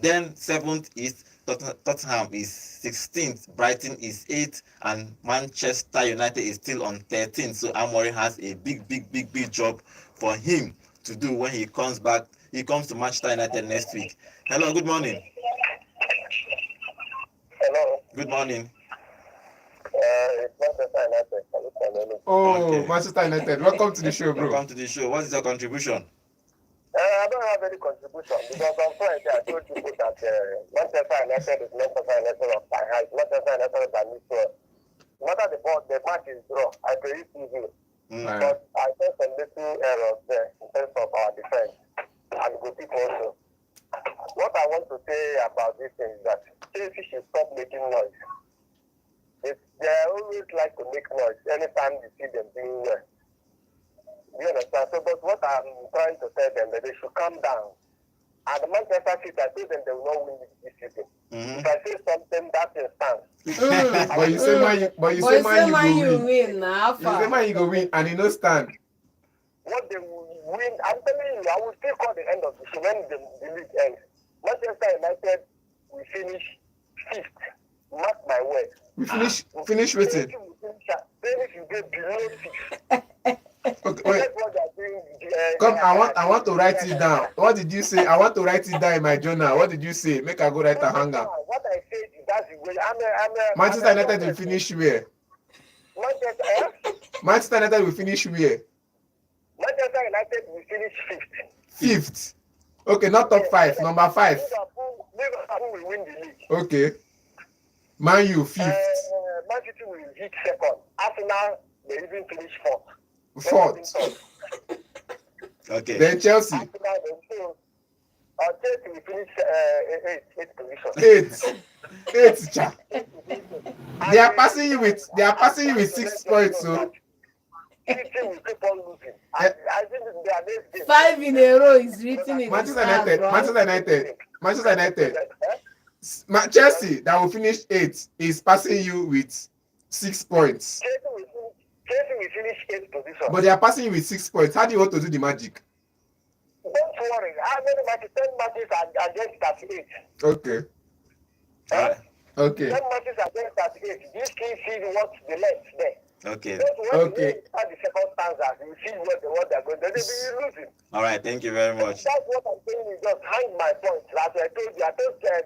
Then seventh is Tottenham is 16th. Brighton is 8th, and Manchester United is still on 13th. So Amorim has a big job for him to do when he comes back. He comes to Manchester United next week. Hello, good morning. Hello. Good morning. It's Manchester United. Okay. Manchester United. Welcome to the show, bro. Welcome to the show. What is your contribution? I don't have any contribution because on Friday I told you that Manchester United is Manchester United of my height. Manchester United that needs to. Not that the match is draw. I predict easily. But I saw some little errors there in terms of our defense and goalkeeper also. What I want to say about this is that Chelsea should stop making noise. They always like to make noise anytime you see them doing well. Do you understand? So, but what I'm trying to tell them that they should calm down. And the Manchester City, I told them they will not win this season. If I say something, that will stand. But you say man you win now. You say man you go win and you no stand. What they will win, I'm telling you, I will still call the end of the show when the league ends. Manchester United will finish 5th. Mark my word. We finish with it. Finish you get below 6. Okay, wait. Come, I want to write it down. What did you say? I want to write it down in my journal. What did you say? Make I go write a hanger. What I said is that's the way. Manchester United will finish where? Manchester United will finish where? Manchester United will finish 5th. 5th. Okay, not top 5. Number 5. Liverpool will win the league. Okay. Man U 5th. Man City will hit 2nd. Arsenal they even finish 4th. 4th. Okay. Then Chelsea. Chelsea will finish 8th position. 8th, cha. They are passing you with 6 points. So. City will keep on losing. I think they are next game. 5 in a row is written in Manchester United. Chelsea that will finish 8th is passing you with 6 points. Chelsea will finish 8th position. But they are passing you with 6 points. How do you want to do the magic? Don't worry. How many matches? 10 matches against 38. Okay. Okay. When matches are going 38, this kid see what the left there. Okay. Okay. At the second stanza, you see what they're going to do. They'll be losing. All right. Thank you very much. That's what I'm saying. You just hang my point. As I told you,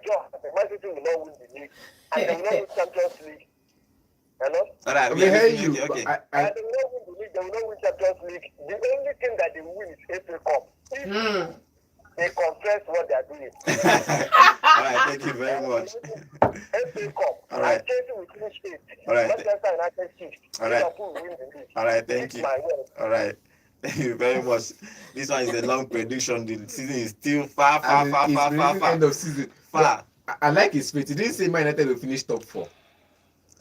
Joe, the Man City will not win the league, and they will not win Champions League. Hello? All right. We hear you. Okay. And they will not win the league. They will not win Champions League. The only thing that they will win is FA Cup. If they confess what they are doing. All right. Thank you very much. FA Cup. All right. Chelsea will finish 8th. All right. Manchester United 6th. All right. Liverpool will win the league. All right. Thank you. My word. All right. Thank you very much. This one is a long prediction. The season is still far. End of season. Far. I like his faith. He didn't say Man United will finish top 4.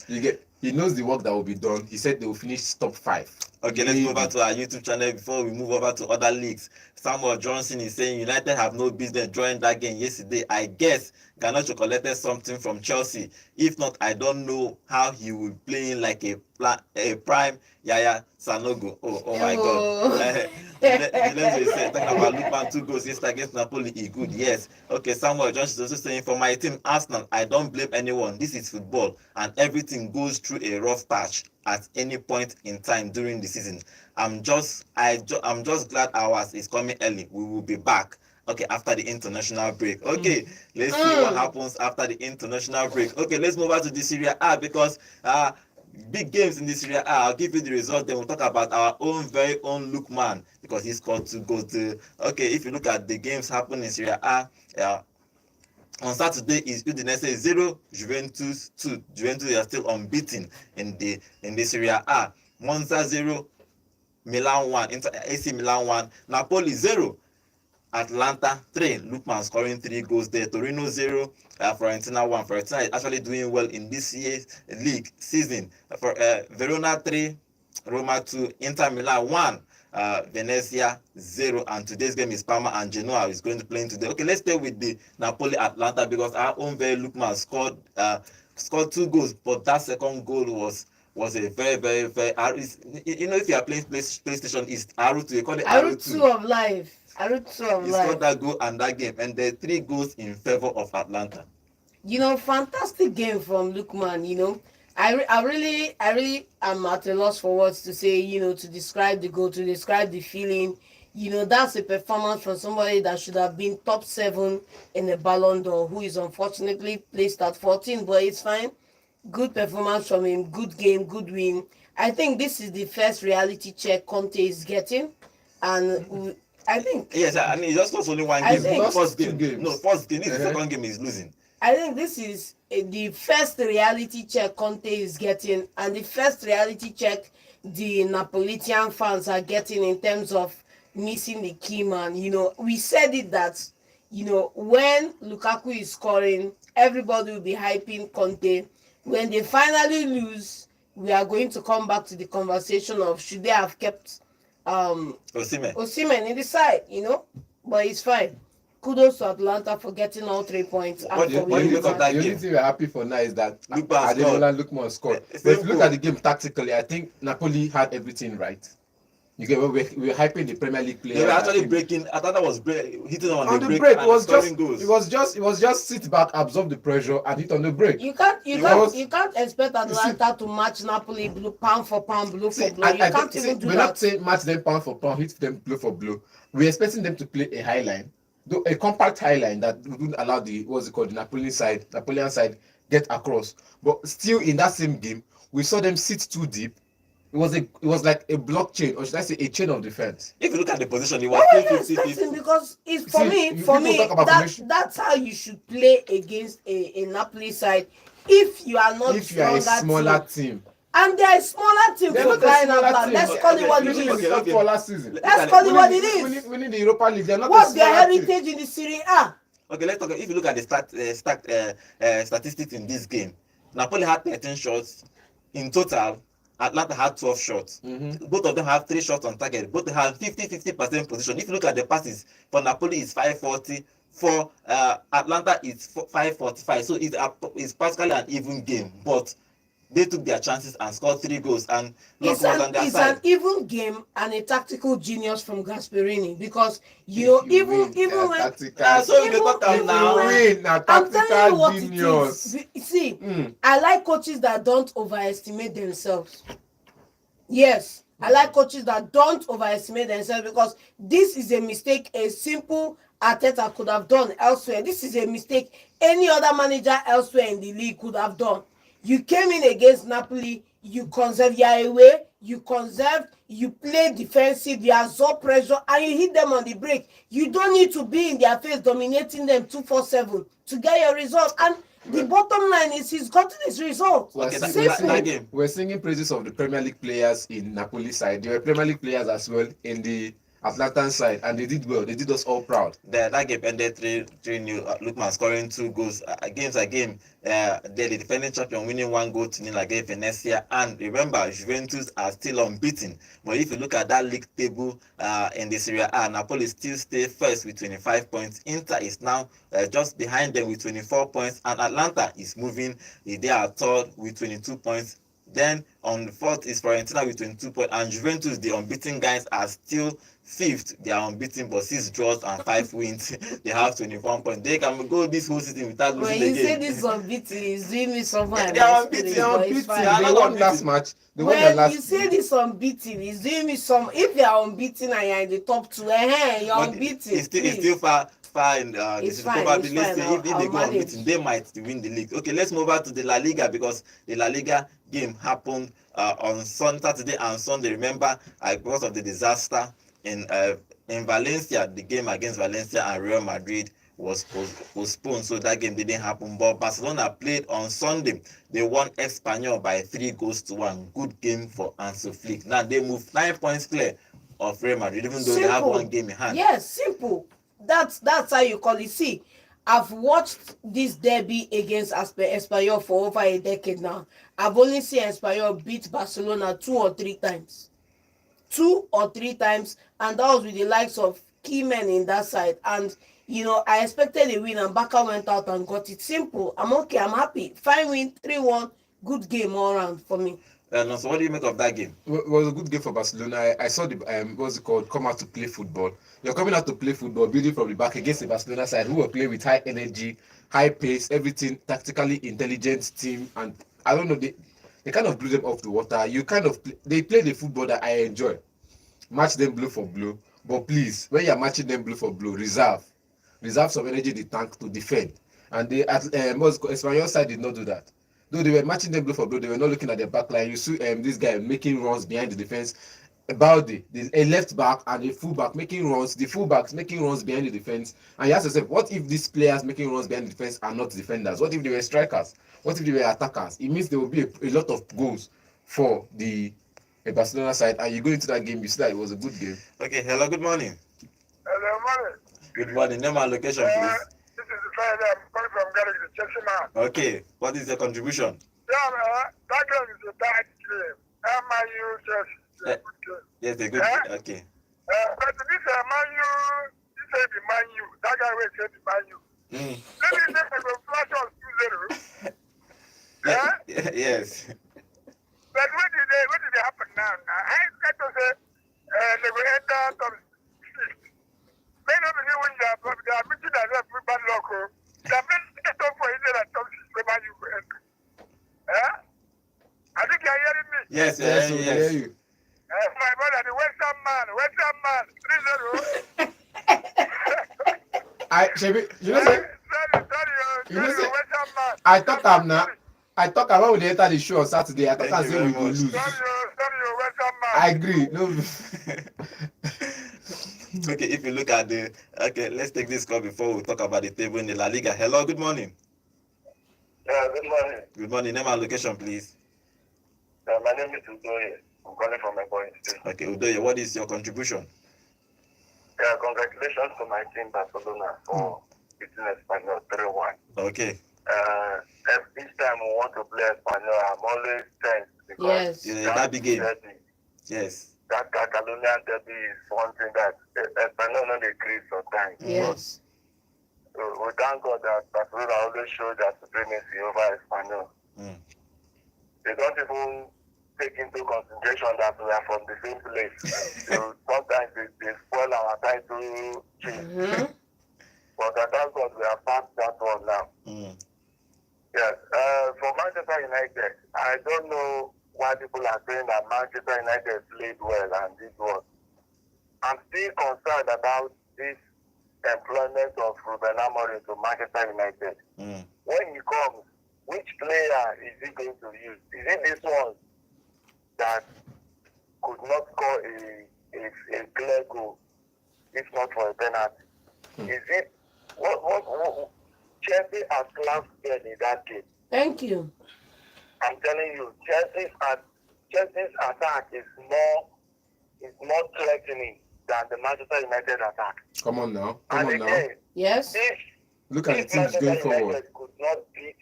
He knows the work that will be done. He said they will finish top 5. Okay, let's move over to our YouTube channel before we move over to other leagues. Samuel Johnson is saying United have no business drawing that game yesterday. I guess Garnacho collected something from Chelsea. If not, I don't know how he will play in like a prime Yaya Sanogo. Oh my God. Let's say talking about Lukman 2 goals yesterday against Napoli. He good, yes. Okay, Samuel Johnson is also saying for my team Arsenal, I don't blame anyone. This is football, and everything goes through a rough patch at any point in time during the season. I'm just glad ours is coming early. We will be back. Okay, after the international break. Okay, let's see what happens after the international break. Okay, let's move on to the Serie A because big games in the Serie A. I'll give you the result. Then we'll talk about our very own Lookman because he scored 2 goals. Okay, if you look at the games happening in Serie A, on Saturday is Udinese 0, Juventus 2. Juventus are still unbeaten in the Serie A. Monza 0, Milan 1, AC Milan 1, Napoli 0, Atalanta 3. Lookman scoring 3 goals there. Torino 0, Fiorentina 1. Fiorentina is actually doing well in this year's league season. For Verona 3, Roma 2, Inter Milan 1. Venezia 0, and today's game is Parma and Genoa is going to play today. Okay, let's stay with the Napoli Atlanta because our own very Lookman scored 2 goals, but that second goal was a very if you are playing PlayStation, it's R2. You call it R2 of life. R2 of he life. scored that goal and that game, and there are 3 goals in favor of Atlanta. Fantastic game from Lookman. I really am at a loss for words to say, to describe the goal, to describe the feeling. That's a performance from somebody that should have been top 7 in the Ballon d'Or, who is unfortunately placed at 14, but it's fine. Good performance from him, good game, good win. I think this is the first reality check Conte is getting, and I think... Yes, I mean, he just lost only one game. First game. No, first game. This is the second game he's losing. I think this is the first reality check Conte is getting, and the first reality check the Napolitan fans are getting in terms of missing the key man. We said it that, when Lukaku is scoring, everybody will be hyping Conte. When they finally lose, we are going to come back to the conversation of should they have kept Osimhen in the side, but it's fine. Kudos to Atlanta for getting all 3 points. What do you look at that The game? only thing we're happy for now is that Lookman Lookman scored. But if you look at the game tactically, I think Napoli had everything right. You get what we're hyping the Premier League players. They were actually breaking. Atlanta was hitting on the break and it was scoring goals. It was just sit back, absorb the pressure, and hit on the break. You can't expect Atlanta to match Napoli pound for pound, blow for blow. You can't even do that. We're not saying match them pound for pound, hit them blow for blow. We're expecting them to play a high line, though a compact high line that wouldn't allow the Napoleon side get across. But still in that same game, we saw them sit too deep. It was like a blockchain, or should I say a chain of defense. If you look at the position, it was 50-50. Because that's how you should play against a Napoli side. If you are not a smaller team. And they're a smaller team for crying out loud. Let's call it what it is. Last season. Let's call it what it is. Winning the Europa League. What's their heritage in the Serie A? Okay, let's talk. If you look at the statistics in this game, Napoli had 13 shots in total. Atlanta had 12 shots. Both of them have 3 shots on target. Both have 50% position. If you look at the passes, for Napoli it's 540. For Atlanta it's 545. So it's practically an even game. But they took their chances and scored 3 goals, and luck was on their it's side. an even game and a tactical genius from Gasperini, because you even when so we dey talk am now. I'm telling you what it is. See, I like coaches that don't overestimate themselves. Yes, I like coaches that don't overestimate themselves, because this is a mistake a simple Arteta could have done elsewhere. This is a mistake any other manager elsewhere in the league could have done. You came in against Napoli, you conserve your away, you conserve, you play defensive, you absorb pressure, and you hit them on the break. You don't need to be in their face dominating them 2-4-7 to get your result. And the bottom line is he's gotten his result. We're singing praises of the Premier League players in Napoli side. There were Premier League players as well in the Atlanta side, and they did well. They did us all proud. That game ended 3-0. Lookman scoring 2 goals. Against a game, they're the defending champion, winning 1-0 against Venezia. And remember, Juventus are still unbeaten. But if you look at that league table in the Serie A, Napoli still stay first with 25 points. Inter is now just behind them with 24 points, and Atlanta is moving. They are third with 22 points. Then on the fourth is Fiorentina with 22 points, and Juventus, the unbeaten guys, are still fifth. They are unbeaten, but 6 draws and 5 wins. They have 21 points. They can go this whole season without losing again. When you say this unbeaten, it's doing me somehow. They are unbeaten. They won last match. When you say this unbeaten, it's doing me some. If you are unbeaten and you're in the top 2, you're unbeaten. It's still far in it's fine, probably it's fine. If they go unbeaten, they might win the league. Okay, let's move over to the La Liga, because the La Liga game happened on Saturday and Sunday. Remember, because of the disaster in Valencia, the game against Valencia and Real Madrid was postponed, so that game didn't happen. But Barcelona played on Sunday. They won Espanyol by 3-1. Good game for Hansi Flick. Now they move 9 points clear of Real Madrid, even though they have 1 game in hand. Yes, simple. That's how you call it. See, I've watched this derby against Espanyol for over a decade now. I've only seen Espanyol beat Barcelona 2 or 3 times. 2 or 3 times, and that was with the likes of key men in that side. And I expected a win, and Barca went out and got it. Simple. I'm okay. I'm happy. Fine win, 3-1. Good game all around for me. So what do you make of that game? It was a good game for Barcelona. I saw the what's it called? Come out to play football. You're coming out to play football, building from the back against the Barcelona side, who will play with high energy, high pace, everything, tactically intelligent team. And I don't know, they kind of blew them off the water. They play the football that I enjoy. Match them blow for blow. But please, when you're matching them blow for blow, reserve some energy in the tank to defend. And the Espanyol side did not do that. Though they were matching them blow for blow, they were not looking at their back line. You see this guy making runs behind the defense. Balde, a left back and a full back making runs, the full backs making runs behind the defense. And you ask yourself, what if these players making runs behind the defense are not defenders? What if they were strikers? What if they were attackers? It means there will be a lot of goals for the Barcelona side. And you go into that game, you see that it was a good game. Okay, hello, good morning. Hello, morning. Good morning. Name and location, please. This is the Friday. I'm coming from Garage, the Chelsea man. Okay, what is your contribution? Yeah, man, that game is a bad game. MIU Chelsea. Yes, a good game. Okay. But this MIU, this is the MIU. That guy will say the MIU. Let me say the flash on 2-0. Yes. But what did they happen now? I expect to say they will enter top 6. They don't believe when they are meeting as a bad local. They are meeting top 4 in the top 6 where you will enter. I think you are hearing me. Yes, we hear you. My brother, the Western man. I thought I'm not. I thought about when they enter the show on Saturday. I thought I said we will lose. I agree. No. Okay, if you look at let's take this call before we talk about the table in the La Liga. Hello, good morning. Yeah, good morning. Good morning. Name and location, please. My name is Udoye. I'm calling from my boy state. Okay, Udoye, what is your contribution? Yeah, congratulations to my team Barcelona for beating Espanyol 3-1. Okay. Each time we want to play Espanyol, I'm always tense because that big game. Yes. That Catalonian derby is one thing that Espanyol not agree sometimes. Yes. So we thank God that Barcelona always shows that supremacy over Espanyol. they don't even take into consideration that we are from the same place. So sometimes they spoil our title change. Mm-hmm. But I thank God we have passed that one now. Yes. For Manchester United, I don't know why people are saying that Manchester United played well and did well. I'm still concerned about this employment of Ruben Amorim to Manchester United. When he comes, which player is he going to use? Is it this one that could not score a clear goal, if not for a penalty? Is it what Chelsea has classed in that game? Thank you. I'm telling you, Chelsea's attack is more threatening than the Manchester United attack. Come on now. Yes. Look at the teams going forward. United could not beat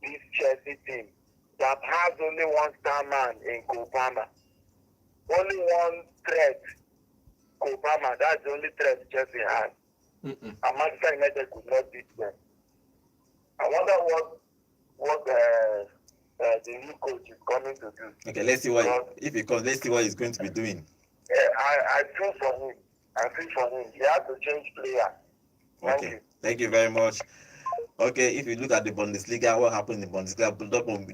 this Chelsea team that has only one star man in Kopama. Only one threat, Kopama. That's the only threat Chelsea has. And Manchester United could not beat them. I wonder what the new coach is coming to do. Okay, let's see what if he comes. Let's see what he's going to be doing. I feel for him. He has to change player. Thank you very much. Okay, if you look at the Bundesliga, what happened in the Bundesliga? Dortmund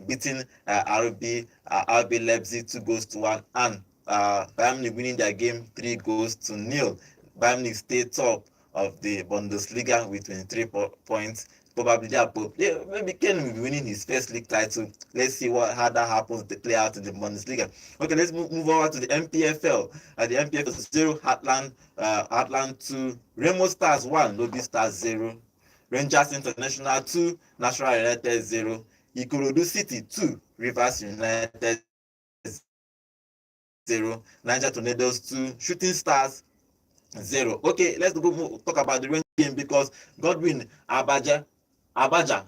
beating RB Leipzig 2-1, and Bayern Munich winning their game 3-0. Bayern Munich stayed top of the Bundesliga with 23 points. Probably maybe Ken will be winning his first league title. Let's see how that happens to play out in the Bundesliga. Okay, let's move over to the MPFL. The MPFL 0, Heartland 2, Remo Stars 1, Lobby Stars 0, Rangers International 2, National United 0, Ikorodu City 2, Rivers United 0, Niger Tornadoes 2, Shooting Stars 0. Okay, let's go talk about the Rangers game because Godwin Abaja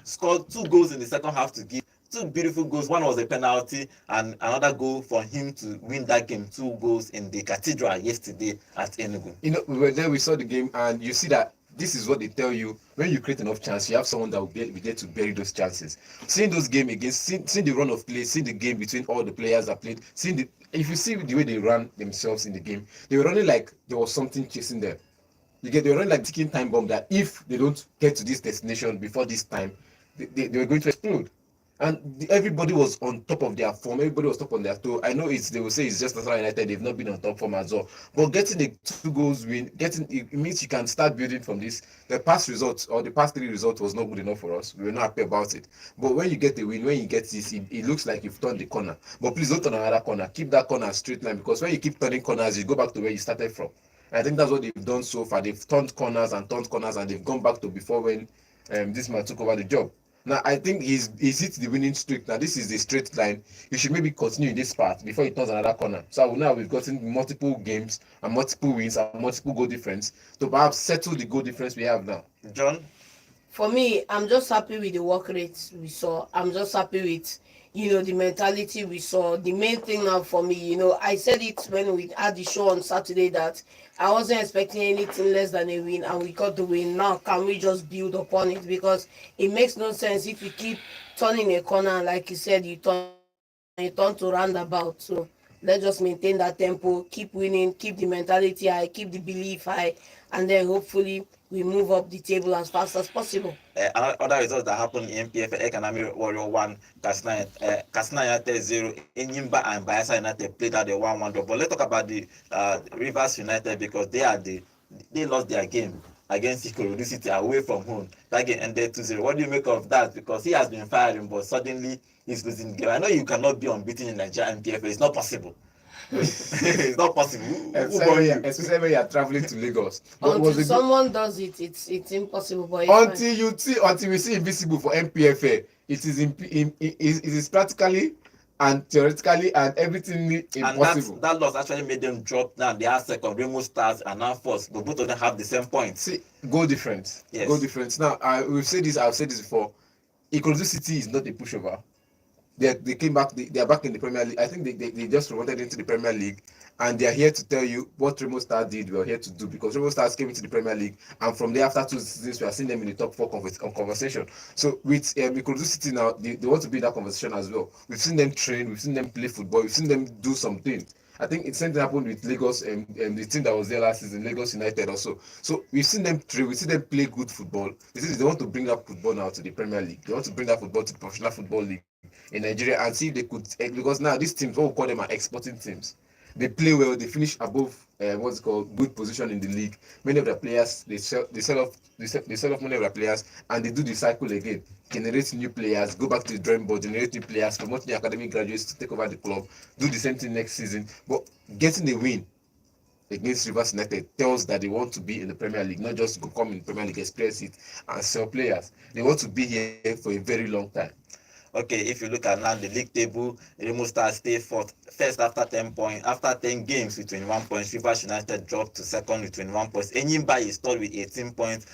scored 2 goals in the second half to give 2 beautiful goals. One was a penalty and another goal for him to win that game. 2 goals in the Cathedral yesterday at Enugu. We were there, we saw the game, and you see that this is what they tell you. When you create enough chance, you have someone that will be there to bury those chances. Seeing those games again, seeing the run of play, seeing the game between all the players that played, if you see the way they ran themselves in the game, they were running like there was something chasing them. They were running like ticking time bomb that if they don't get to this destination before this time, they were going to explode. And everybody was on top of their form. Everybody was top on their toe. I know they will say it's just National United. They've not been on top form as well. But getting the 2 goals win, it means you can start building from this. The past results or the past 3 results was not good enough for us. We were not happy about it. But when you get the win, when you get this, it looks like you've turned the corner. But please don't turn another corner. Keep that corner straight line, because when you keep turning corners, you go back to where you started from. And I think that's what they've done so far. They've turned corners, and they've gone back to before when this man took over the job. Now, I think he's hit the winning streak. Now, this is the straight line. He should maybe continue in this path before he turns another corner. So now we've gotten multiple games and multiple wins and multiple goal difference to perhaps settle the goal difference we have now. John? For me, I'm just happy with the work rates we saw. I'm just happy with, the mentality we saw. The main thing now for me, I said it when we had the show on Saturday that I wasn't expecting anything less than a win, and we got the win. Now, can we just build upon it? Because it makes no sense if you keep turning a corner, like you said, you turn to roundabout. So let's just maintain that tempo, keep winning, keep the mentality high, keep the belief high, and then hopefully we move up the table as fast as possible. Other results that happened in MPFL: Ekanami Warrior 1, Katsina United 0, Enyimba and Bayelsa United played at the 1-1 draw. But let's talk about the Rivers United, because they lost their game against Ikorodu City away from home. That game ended 2-0. What do you make of that? Because he has been firing, but suddenly he's losing the game. I know you cannot be unbeaten in Nigeria MPFL. It's not possible. It's not possible. Especially when you are traveling to Lagos. Until someone does it, it's impossible. But until we see invisible for MPFA, it is practically and theoretically and everything impossible. And that loss actually made them drop down. They are second. Remo Stars are now first, but both of them have the same points. See, goal difference. Yes. Goal difference. Now, I've said this before. Ikorodu City is not a pushover. They came back. They are back in the Premier League. I think they just promoted into the Premier League, and they are here to tell you what Remo Stars did. We are here to do, because Remo Stars came into the Premier League, and from there, after 2 seasons, we are seeing them in the top 4 conversation. So with Ikorodu City now, they want to be in that conversation as well. We've seen them train, we've seen them play football, we've seen them do something. I think it's something happened with Lagos and the team that was there last season, Lagos United also. So we've seen them train, we've seen them play good football. They want to bring that football now to the Premier League. They want to bring that football to the Professional Football League in Nigeria and see if they could, because now these teams, what we call them, are exporting teams. They play well, they finish above what's called good position in the league. Many of the players, they sell off many of the players, and they do the cycle again. Generate new players, go back to the drawing board, generate new players, promote the academic graduates to take over the club, do the same thing next season. But getting a win against Rivers United tells that they want to be in the Premier League, not just go come in the Premier League, experience it, and sell players. They want to be here for a very long time. Okay, if you look at now the league table, Remo Stars stay first after 10 points. After 10 games with 21 points, Rivers United dropped to second with 21 points. Enyimba is third with 18 points.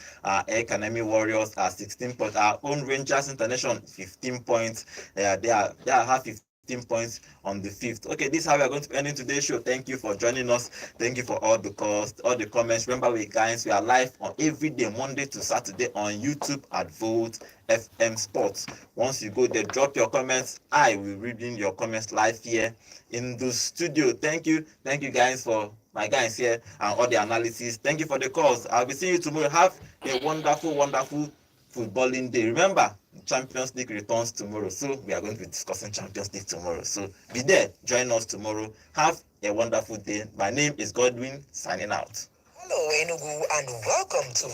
Air Kanemi Warriors are 16 points. Our own Rangers International 15 points. They are half 15 points on the 5th. Okay, this is how we are going to end in today's show. Thank you for joining us. Thank you for all the calls, all the comments. Remember, we are live on every day, Monday to Saturday, on YouTube at Volt FM Sports. Once you go there, drop your comments. I will read in your comments live here in the studio. Thank you guys, for my guys here and all the analysis. Thank you for the calls. I'll be seeing you tomorrow. Have a wonderful footballing day. Remember, Champions League returns tomorrow, so we are going to be discussing Champions League tomorrow. So be there, join us tomorrow. Have a wonderful day. My name is Godwin, signing out. Hello Enugu, and welcome to